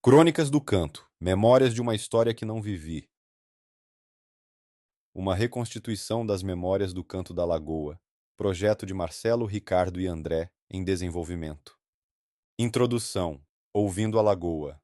Crônicas do Canto, Memórias de uma História que Não Vivi. Uma reconstituição das memórias do Canto da Lagoa. Projeto de Marcelo, Ricardo e André, em desenvolvimento. Introdução. Ouvindo a Lagoa.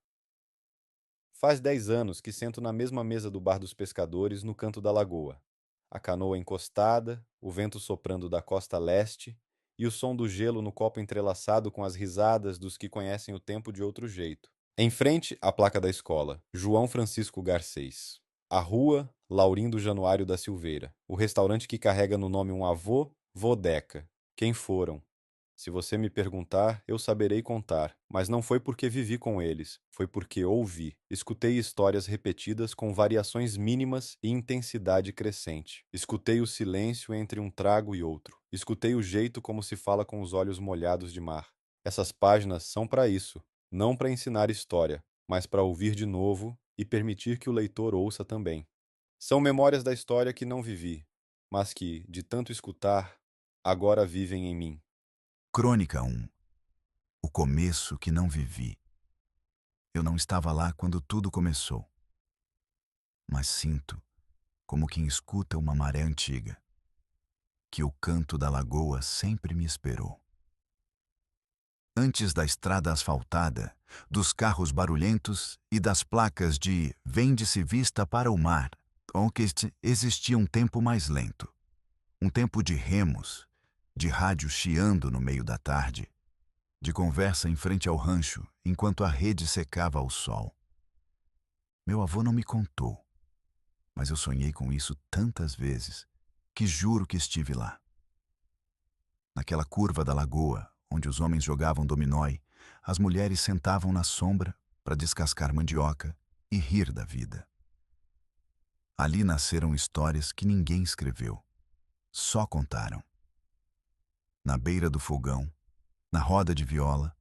Faz 10 anos que sento na mesma mesa do Bar dos Pescadores, no Canto da Lagoa. A canoa encostada, o vento soprando da costa leste e o som do gelo no copo entrelaçado com as risadas dos que conhecem o tempo de outro jeito. Em frente, a placa da escola, João Francisco Garcês. A rua, Laurindo Januário da Silveira. O restaurante que carrega no nome um avô, Vodeca. Quem foram? Se você me perguntar, eu saberei contar, mas não foi porque vivi com eles, foi porque ouvi. Escutei histórias repetidas com variações mínimas e intensidade crescente. Escutei o silêncio entre um trago e outro. Escutei o jeito como se fala com os olhos molhados de mar. Essas páginas são para isso, não para ensinar história, mas para ouvir de novo e permitir que o leitor ouça também. São memórias da história que não vivi, mas que, de tanto escutar, agora vivem em mim. Crônica 1. O começo que não vivi. Eu não estava lá quando tudo começou, mas sinto, como quem escuta uma maré antiga, que o canto da lagoa sempre me esperou. Antes da estrada asfaltada, dos carros barulhentos e das placas de "Vende-se vista para o mar", existia um tempo mais lento. Um tempo de remos, de rádio chiando no meio da tarde, de conversa em frente ao rancho enquanto a rede secava ao sol. Meu avô não me contou, mas eu sonhei com isso tantas vezes que juro que estive lá. Naquela curva da lagoa, onde os homens jogavam dominói, as mulheres sentavam na sombra para descascar mandioca e rir da vida. Ali nasceram histórias que ninguém escreveu, só contaram. Na beira do fogão, na roda de viola,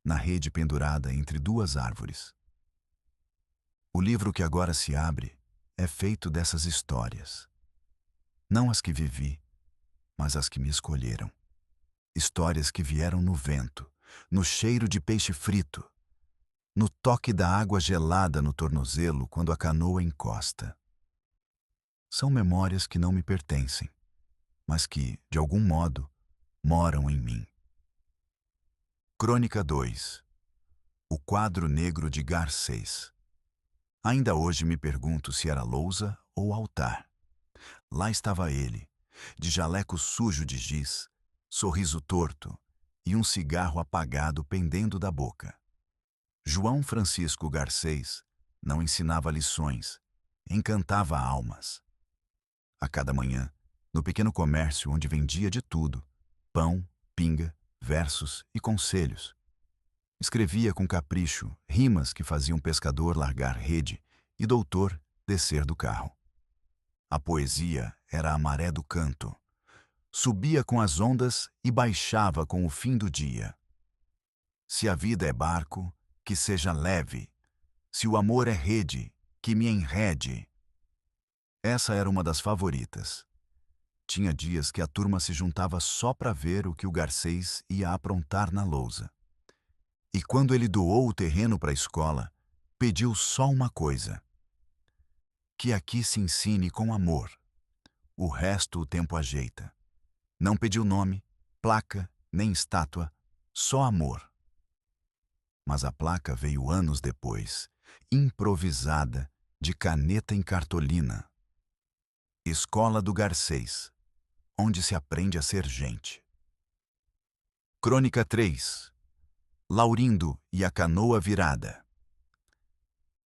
na rede pendurada entre duas árvores. O livro que agora se abre é feito dessas histórias. Não as que vivi, mas as que me escolheram. Histórias que vieram no vento, no cheiro de peixe frito, no toque da água gelada no tornozelo quando a canoa encosta. São memórias que não me pertencem, mas que, de algum modo, moram em mim. Crônica 2. O quadro negro de Garcês. Ainda hoje me pergunto se era lousa ou altar. Lá estava ele, de jaleco sujo de giz, sorriso torto e um cigarro apagado pendendo da boca. João Francisco Garcês não ensinava lições, encantava almas. A cada manhã, no pequeno comércio onde vendia de tudo, pão, pinga, versos e conselhos, escrevia com capricho rimas que faziam pescador largar rede e doutor descer do carro. A poesia era a maré do canto. Subia com as ondas e baixava com o fim do dia. Se a vida é barco, que seja leve. Se o amor é rede, que me enrede. Essa era uma das favoritas. Tinha dias que a turma se juntava só para ver o que o Garcês ia aprontar na lousa. E quando ele doou o terreno para a escola, pediu só uma coisa: que aqui se ensine com amor. O resto o tempo ajeita. Não pediu nome, placa, nem estátua, só amor. Mas a placa veio anos depois, improvisada, de caneta em cartolina. Escola do Garcês, onde se aprende a ser gente. Crônica 3. Laurindo e a canoa virada.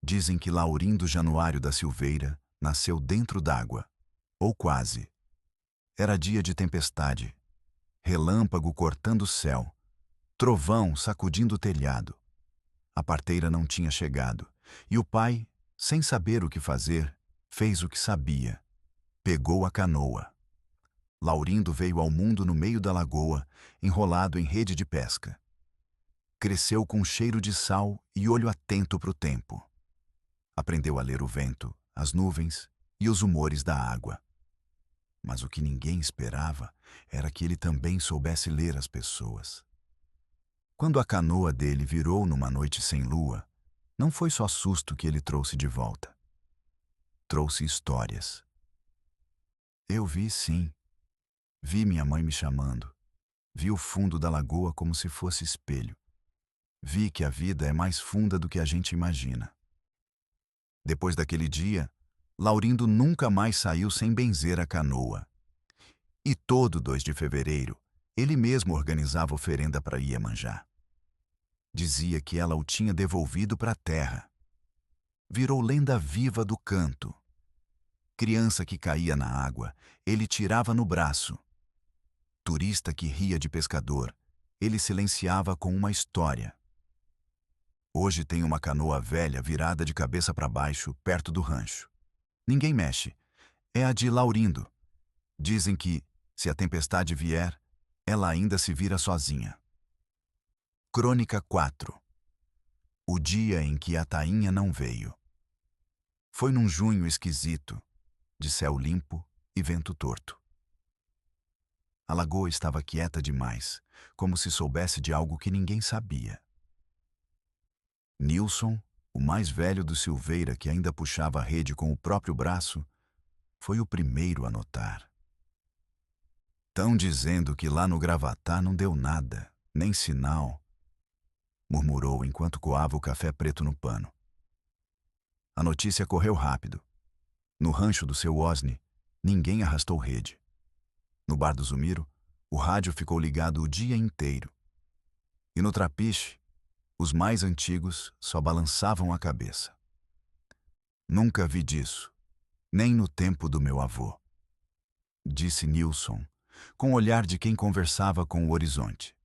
Dizem que Laurindo Januário da Silveira nasceu dentro d'água, ou quase. Era dia de tempestade, relâmpago cortando o céu, trovão sacudindo o telhado. A parteira não tinha chegado, e o pai, sem saber o que fazer, fez o que sabia. Pegou a canoa. Laurindo veio ao mundo no meio da lagoa, enrolado em rede de pesca. Cresceu com cheiro de sal e olho atento para o tempo. Aprendeu a ler o vento, as nuvens e os humores da água. Mas o que ninguém esperava era que ele também soubesse ler as pessoas. Quando a canoa dele virou numa noite sem lua, Não foi só susto que ele trouxe de volta. Trouxe histórias. Eu vi, sim. Vi minha mãe me chamando. Vi o fundo da lagoa como se fosse espelho. Vi que a vida é mais funda do que a gente imagina. Depois daquele dia, Laurindo nunca mais saiu sem benzer a canoa. E todo 2 de fevereiro, ele mesmo organizava oferenda para Iemanjá. Dizia que ela o tinha devolvido para a terra. Virou lenda viva do canto. Criança que caía na água, ele tirava no braço. Turista que ria de pescador, ele silenciava com uma história. Hoje tem uma canoa velha virada de cabeça para baixo, perto do rancho. Ninguém mexe. É a de Laurindo. Dizem que, se a tempestade vier, ela ainda se vira sozinha. Crônica 4. O dia em que a tainha não veio. Foi num junho esquisito, de céu limpo e vento torto. A lagoa estava quieta demais, como se soubesse de algo que ninguém sabia. Nilson, o mais velho do Silveira que ainda puxava a rede com o próprio braço, foi o primeiro a notar. Tão dizendo que lá no Gravatá não deu nada, nem sinal, murmurou enquanto coava o café preto no pano. A notícia correu rápido. No rancho do seu Osni, ninguém arrastou rede. No bar do Zumiro, o rádio ficou ligado o dia inteiro. E no Trapiche, os mais antigos só balançavam a cabeça. Nunca vi disso, nem no tempo do meu avô, disse Nilson, com o olhar de quem conversava com o horizonte.